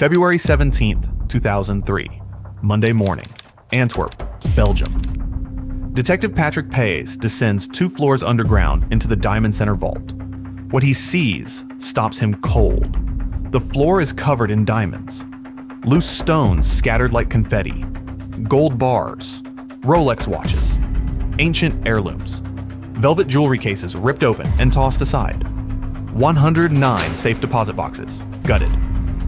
February 17th, 2003, Monday morning, Antwerp, Belgium. Detective Patrick Pays descends 2 floors underground into the Diamond Center vault. What he sees stops him cold. The floor is covered in diamonds. Loose stones scattered like confetti. Gold bars. Rolex watches. Ancient heirlooms. Velvet jewelry cases ripped open and tossed aside. 109 safe deposit boxes, gutted.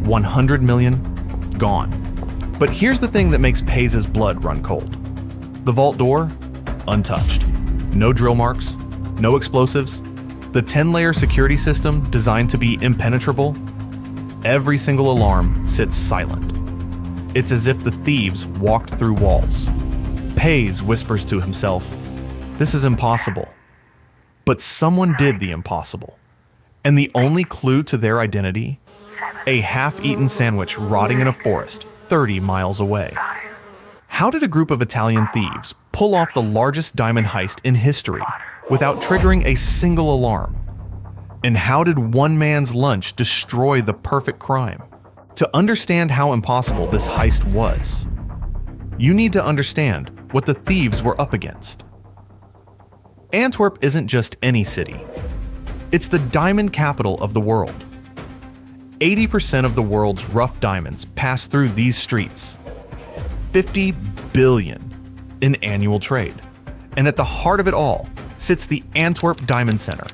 100 million, gone. But here's the thing that makes Pays' blood run cold. The vault door, untouched. No drill marks, no explosives. The 10-layer security system designed to be impenetrable. Every single alarm sits silent. It's as if the thieves walked through walls. Pays whispers to himself, "This is impossible." But someone did the impossible. And the only clue to their identity? A half-eaten sandwich rotting in a forest 30 miles away. How did a group of Italian thieves pull off the largest diamond heist in history without triggering a single alarm? And how did one man's lunch destroy the perfect crime? To understand how impossible this heist was, you need to understand what the thieves were up against. Antwerp isn't just any city. It's the diamond capital of the world. 80% of the world's rough diamonds pass through these streets. 50 billion in annual trade. And at the heart of it all sits the Antwerp Diamond Center,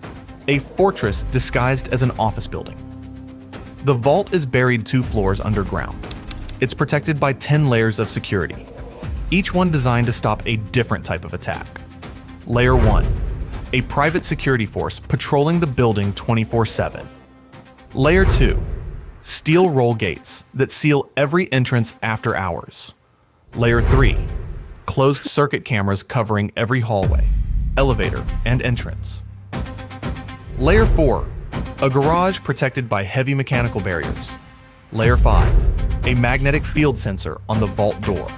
a fortress disguised as an office building. The vault is buried 2 floors underground. It's protected by 10 layers of security, each one designed to stop a different type of attack. Layer 1, a private security force patrolling the building 24/7. Layer 2, steel roll gates that seal every entrance after hours. Layer 3, closed circuit cameras covering every hallway, elevator, and entrance. Layer 4, a garage protected by heavy mechanical barriers. Layer 5, a magnetic field sensor on the vault door.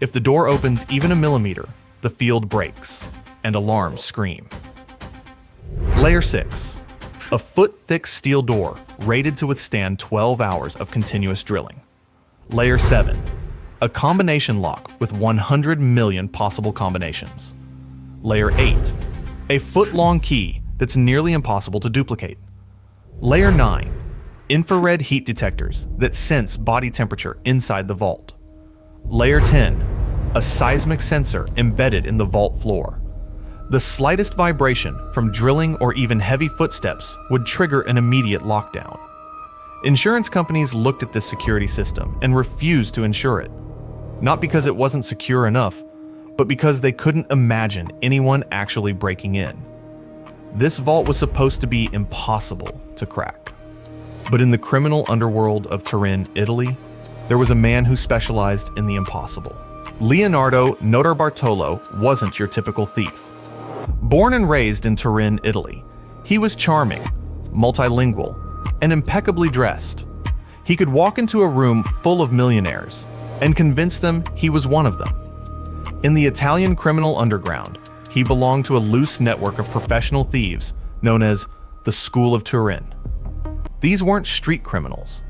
If the door opens even a millimeter, the field breaks, and alarms scream. Layer 6, a foot-thick steel door rated to withstand 12 hours of continuous drilling. Layer 7, a combination lock with 100 million possible combinations. Layer 8, a foot-long key that's nearly impossible to duplicate. Layer 9, infrared heat detectors that sense body temperature inside the vault. Layer 10, a seismic sensor embedded in the vault floor. The slightest vibration from drilling or even heavy footsteps would trigger an immediate lockdown. Insurance companies looked at this security system and refused to insure it. Not because it wasn't secure enough, but because they couldn't imagine anyone actually breaking in. This vault was supposed to be impossible to crack. But in the criminal underworld of Turin, Italy, there was a man who specialized in the impossible. Leonardo Notarbartolo wasn't your typical thief. Born and raised in Turin, Italy, he was charming, multilingual, and impeccably dressed. He could walk into a room full of millionaires and convince them he was one of them. In the Italian criminal underground, he belonged to a loose network of professional thieves known as the School of Turin. These weren't street criminals.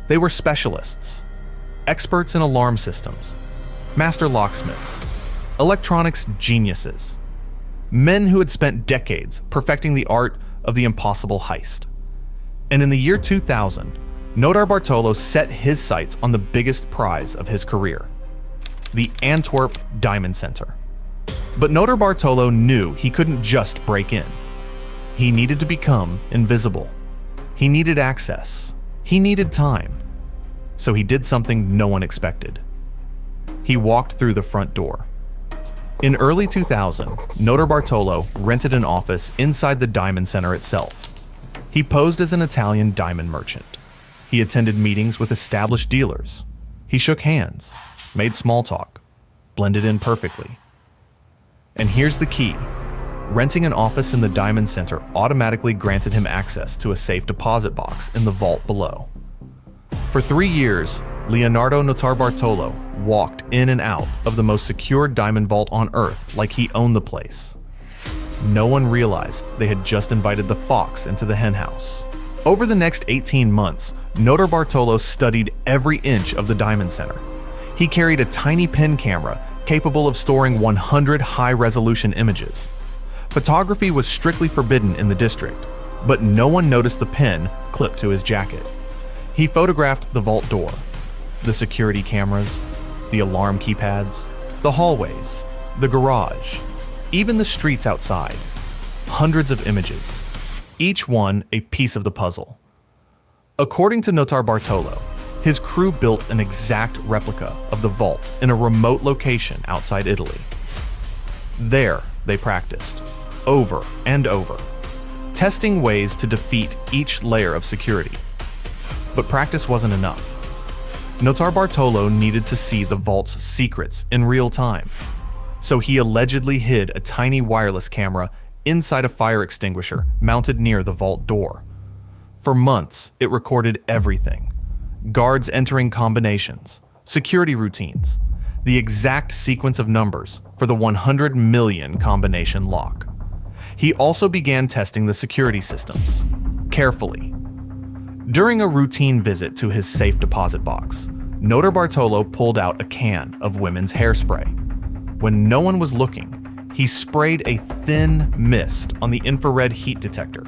They were specialists, experts in alarm systems, master locksmiths, electronics geniuses, men who had spent decades perfecting the art of the impossible heist. And in the year 2000, Notarbartolo set his sights on the biggest prize of his career, the Antwerp Diamond Center. But Notarbartolo knew he couldn't just break in. He needed to become invisible. He needed access. He needed time. So he did something no one expected. He walked through the front door. In early 2000, Notarbartolo rented an office inside the Diamond Center itself. He posed as an Italian diamond merchant. He attended meetings with established dealers. He shook hands, made small talk, blended in perfectly. And here's the key. Renting an office in the Diamond Center automatically granted him access to a safe deposit box in the vault below. For 3 years, Leonardo Notarbartolo walked in and out of the most secure diamond vault on Earth like he owned the place. No one realized they had just invited the fox into the henhouse. Over the next 18 months, Notarbartolo studied every inch of the Diamond Center. He carried a tiny pen camera capable of storing 100 high-resolution images. Photography was strictly forbidden in the district, but no one noticed the pen clipped to his jacket. He photographed the vault door, the security cameras, the alarm keypads, the hallways, the garage, even the streets outside. Hundreds of images, each one a piece of the puzzle. According to Notarbartolo, his crew built an exact replica of the vault in a remote location outside Italy. There, they practiced, over and over, testing ways to defeat each layer of security. But practice wasn't enough. Notarbartolo needed to see the vault's secrets in real time, so he allegedly hid a tiny wireless camera inside a fire extinguisher mounted near the vault door. For months, it recorded everything: guards entering combinations, security routines, the exact sequence of numbers for the 100 million combination lock. He also began testing the security systems, carefully. During a routine visit to his safe deposit box, Notarbartolo pulled out a can of women's hairspray. When no one was looking, he sprayed a thin mist on the infrared heat detector.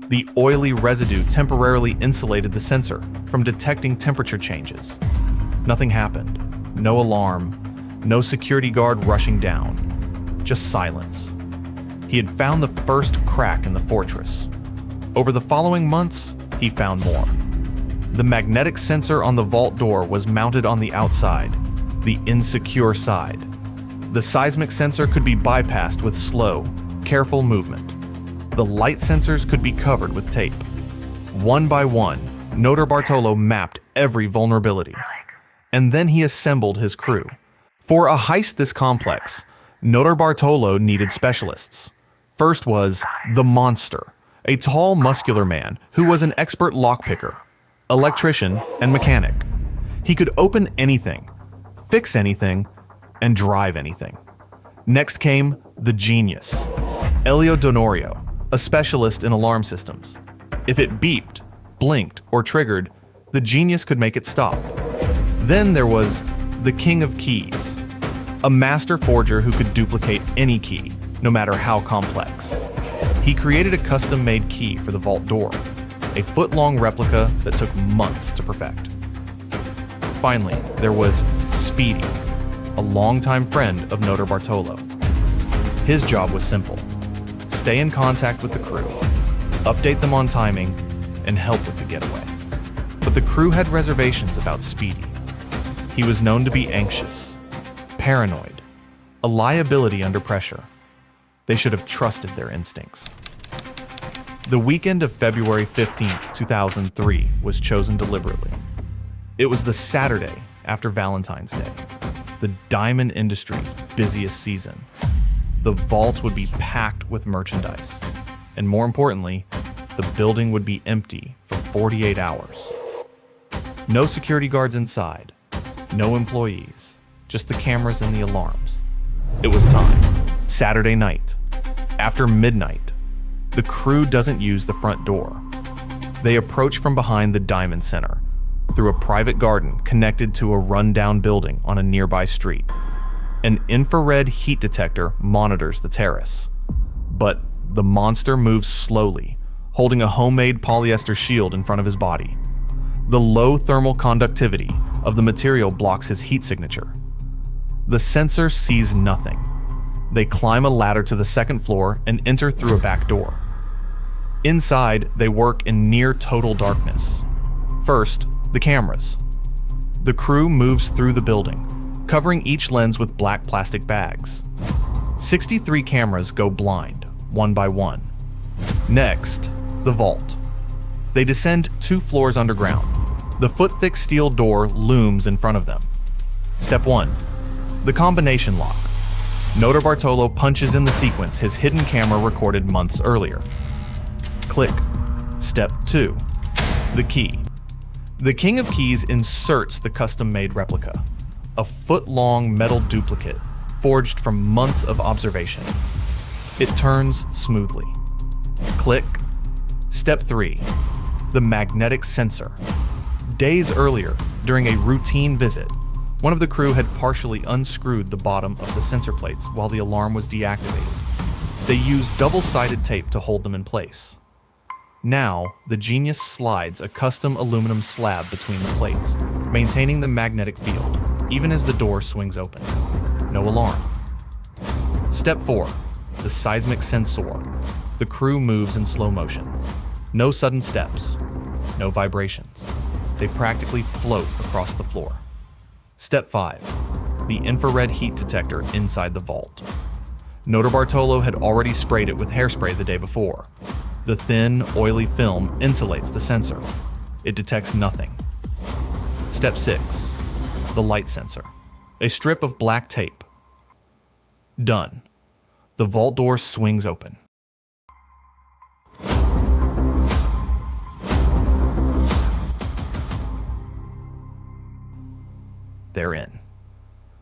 The oily residue temporarily insulated the sensor from detecting temperature changes. Nothing happened. No alarm, no security guard rushing down. Just silence. He had found the first crack in the fortress. Over the following months, he found more. The magnetic sensor on the vault door was mounted on the outside, the insecure side. The seismic sensor could be bypassed with slow, careful movement. The light sensors could be covered with tape. One by one, Notarbartolo mapped every vulnerability. And then he assembled his crew. For a heist this complex, Notarbartolo needed specialists. First was the Monster, a tall, muscular man who was an expert lockpicker, electrician, and mechanic. He could open anything, fix anything, and drive anything. Next came the Genius, Elio Donorio, a specialist in alarm systems. If it beeped, blinked, or triggered, the Genius could make it stop. Then there was the King of Keys, a master forger who could duplicate any key, no matter how complex. He created a custom-made key for the vault door, a foot-long replica that took months to perfect. Finally, there was Speedy, a longtime friend of Notarbartolo. His job was simple: stay in contact with the crew, update them on timing, and help with the getaway. But the crew had reservations about Speedy. He was known to be anxious, paranoid, a liability under pressure. They should have trusted their instincts. The weekend of February 15th, 2003 was chosen deliberately. It was the Saturday after Valentine's Day, the diamond industry's busiest season. The vault would be packed with merchandise, and more importantly, the building would be empty for 48 hours. No security guards inside, no employees, just the cameras and the alarms. It was time. Saturday night, after midnight. The crew doesn't use the front door. They approach from behind the Diamond Center, through a private garden connected to a rundown building on a nearby street. An infrared heat detector monitors the terrace. But the monster moves slowly, holding a homemade polyester shield in front of his body. The low thermal conductivity of the material blocks his heat signature. The sensor sees nothing. They climb a ladder to the second floor and enter through a back door. Inside, they work in near total darkness. First, the cameras. The crew moves through the building, covering each lens with black plastic bags. 63 cameras go blind, one by one. Next, the vault. They descend 2 floors underground. The foot-thick steel door looms in front of them. Step 1. The combination lock. Notarbartolo punches in the sequence his hidden camera recorded months earlier. Click. Step 2. The key. The King of Keys inserts the custom-made replica, a foot-long metal duplicate forged from months of observation. It turns smoothly. Click. Step 3. the magnetic sensor. Days earlier, during a routine visit, one of the crew had partially unscrewed the bottom of the sensor plates while the alarm was deactivated. They used double-sided tape to hold them in place. Now, the genius slides a custom aluminum slab between the plates, maintaining the magnetic field, even as the door swings open. No alarm. Step 4. The seismic sensor. The crew moves in slow motion. No sudden steps. No vibrations. They practically float across the floor. Step 5. The infrared heat detector inside the vault. Notarbartolo had already sprayed it with hairspray the day before. The thin, oily film insulates the sensor. It detects nothing. Step 6. The light sensor. A strip of black tape. Done. The vault door swings open. They're in.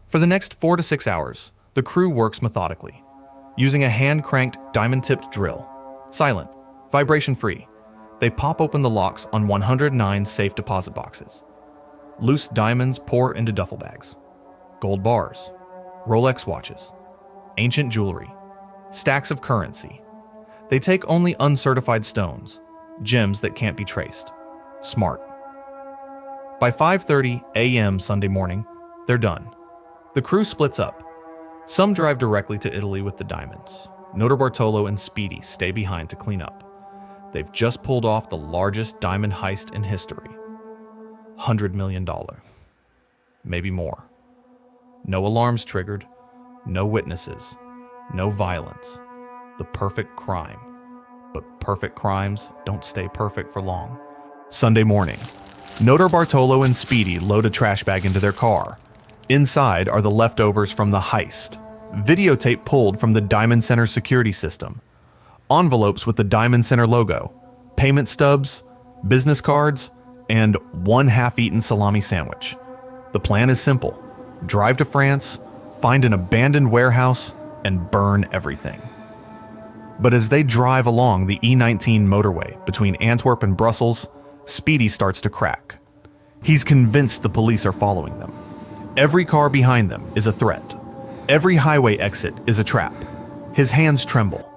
For the next 4 to 6 hours, the crew works methodically, using a hand-cranked diamond-tipped drill. Silent, vibration-free. They pop open the locks on 109 safe deposit boxes. Loose diamonds pour into duffel bags. Gold bars, Rolex watches, ancient jewelry, stacks of currency. They take only uncertified stones, gems that can't be traced. Smart. By 5:30 a.m. Sunday morning, they're done. The crew splits up. Some drive directly to Italy with the diamonds. Notarbartolo and Speedy stay behind to clean up. They've just pulled off the largest diamond heist in history. $100 million. Maybe more. No alarms triggered, no witnesses, no violence. The perfect crime. But perfect crimes don't stay perfect for long. Sunday morning. Notarbartolo and Speedy load a trash bag into their car. Inside are the leftovers from the heist. Videotape pulled from the Diamond Center security system. Envelopes with the Diamond Center logo. Payment stubs, business cards, and one half-eaten salami sandwich. The plan is simple. Drive to France, find an abandoned warehouse, and burn everything. But as they drive along the E19 motorway between Antwerp and Brussels, Speedy starts to crack. He's convinced the police are following them. Every car behind them is a threat. Every highway exit is a trap. His hands tremble.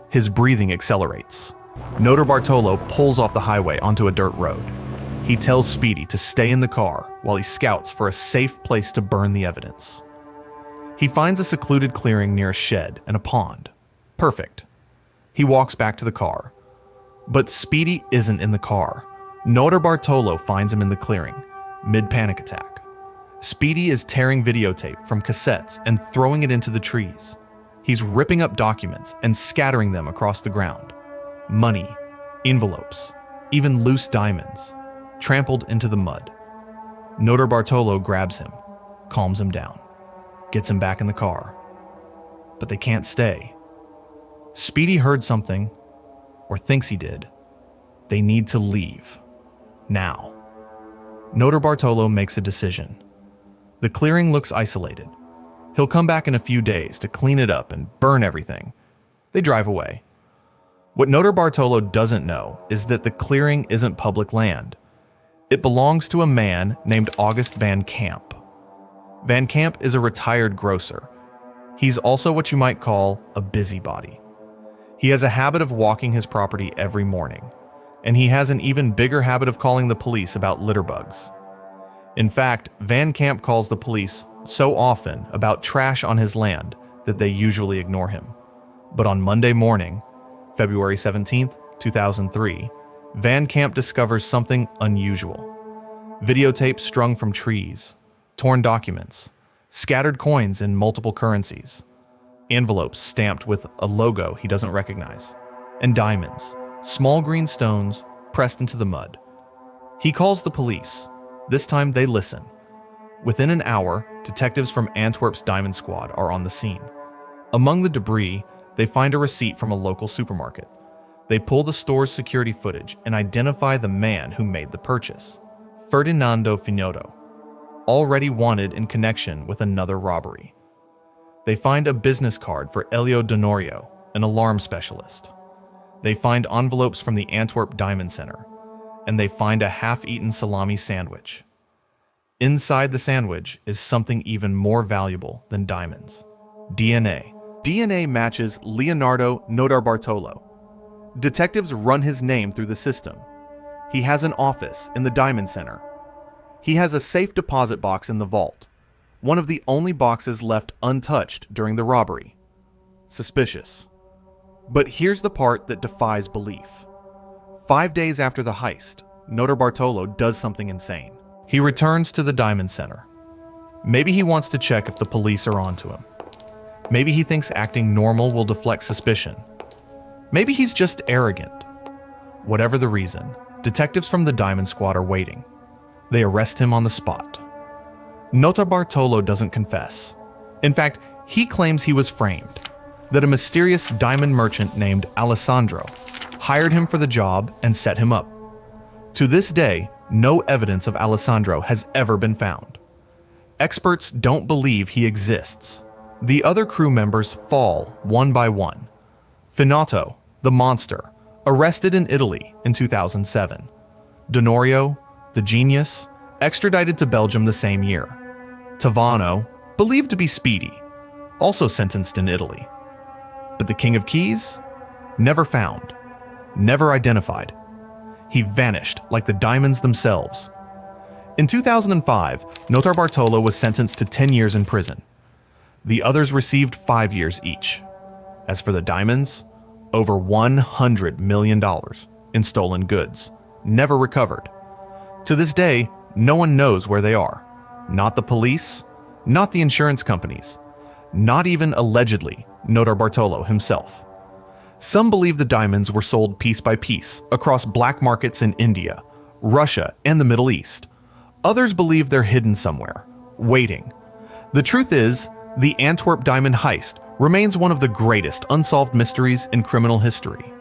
His breathing accelerates. Notarbartolo pulls off the highway onto a dirt road. He tells Speedy to stay in the car while he scouts for a safe place to burn the evidence. He finds a secluded clearing near a shed and a pond. Perfect. He walks back to the car. But Speedy isn't in the car. Notarbartolo finds him in the clearing, mid-panic attack. Speedy is tearing videotape from cassettes and throwing it into the trees. He's ripping up documents and scattering them across the ground. Money, envelopes, even loose diamonds, trampled into the mud. Notarbartolo grabs him, calms him down, gets him back in the car. But they can't stay. Speedy heard something, or thinks he did. They need to leave. Now. Notarbartolo makes a decision. The clearing looks isolated. He'll come back in a few days to clean it up and burn everything. They drive away. What Notarbartolo doesn't know is that the clearing isn't public land. It belongs to a man named August Van Camp. Van Camp is a retired grocer. He's also what you might call a busybody. He has a habit of walking his property every morning, and he has an even bigger habit of calling the police about litter bugs. In fact, Van Camp calls the police so often about trash on his land that they usually ignore him. But on Monday morning, February 17th, 2003, Van Camp discovers something unusual. Videotape strung from trees, torn documents, scattered coins in multiple currencies, envelopes stamped with a logo he doesn't recognize, and diamonds, small green stones pressed into the mud. He calls the police. This time they listen. Within an hour, detectives from Antwerp's Diamond Squad are on the scene. Among the debris, they find a receipt from a local supermarket. They pull the store's security footage and identify the man who made the purchase, Ferdinando Finotto, already wanted in connection with another robbery. They find a business card for Elio Donorio, an alarm specialist. They find envelopes from the Antwerp Diamond Center, and they find a half-eaten salami sandwich. Inside the sandwich is something even more valuable than diamonds: DNA. DNA matches Leonardo Notarbartolo. Detectives run his name through the system. He has an office in the Diamond Center. He has a safe deposit box in the vault, one of the only boxes left untouched during the robbery. Suspicious. But here's the part that defies belief. 5 days after the heist, Notarbartolo does something insane. He returns to the Diamond Center. Maybe he wants to check if the police are onto him. Maybe he thinks acting normal will deflect suspicion. Maybe he's just arrogant. Whatever the reason, detectives from the Diamond Squad are waiting. They arrest him on the spot. Notarbartolo doesn't confess. In fact, he claims he was framed, that a mysterious diamond merchant named Alessandro hired him for the job and set him up. To this day, no evidence of Alessandro has ever been found. Experts don't believe he exists. The other crew members fall one by one. Finotto, the monster, arrested in Italy in 2007. Donorio, the genius, extradited to Belgium the same year. Tavano, believed to be speedy, also sentenced in Italy. But the King of Keys? Never found, never identified. He vanished like the diamonds themselves. In 2005, Notarbartolo was sentenced to 10 years in prison. The others received 5 years each. As for the diamonds, over $100 million in stolen goods, never recovered. To this day, no one knows where they are. Not the police, not the insurance companies, not even allegedly Notarbartolo himself. Some believe the diamonds were sold piece by piece across black markets in India, Russia, and the Middle East. Others believe they're hidden somewhere, waiting. The truth is, the Antwerp Diamond Heist remains one of the greatest unsolved mysteries in criminal history.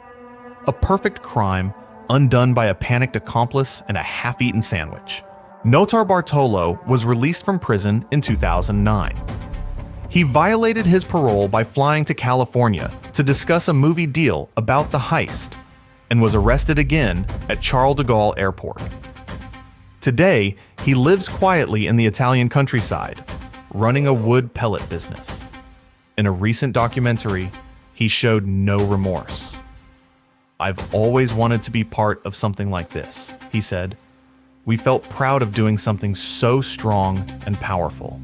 A perfect crime undone by a panicked accomplice and a half-eaten sandwich. Notarbartolo was released from prison in 2009. He violated his parole by flying to California to discuss a movie deal about the heist and was arrested again at Charles de Gaulle Airport. Today, he lives quietly in the Italian countryside, running a wood pellet business. In a recent documentary, he showed no remorse. "I've always wanted to be part of something like this," he said. "We felt proud of doing something so strong and powerful."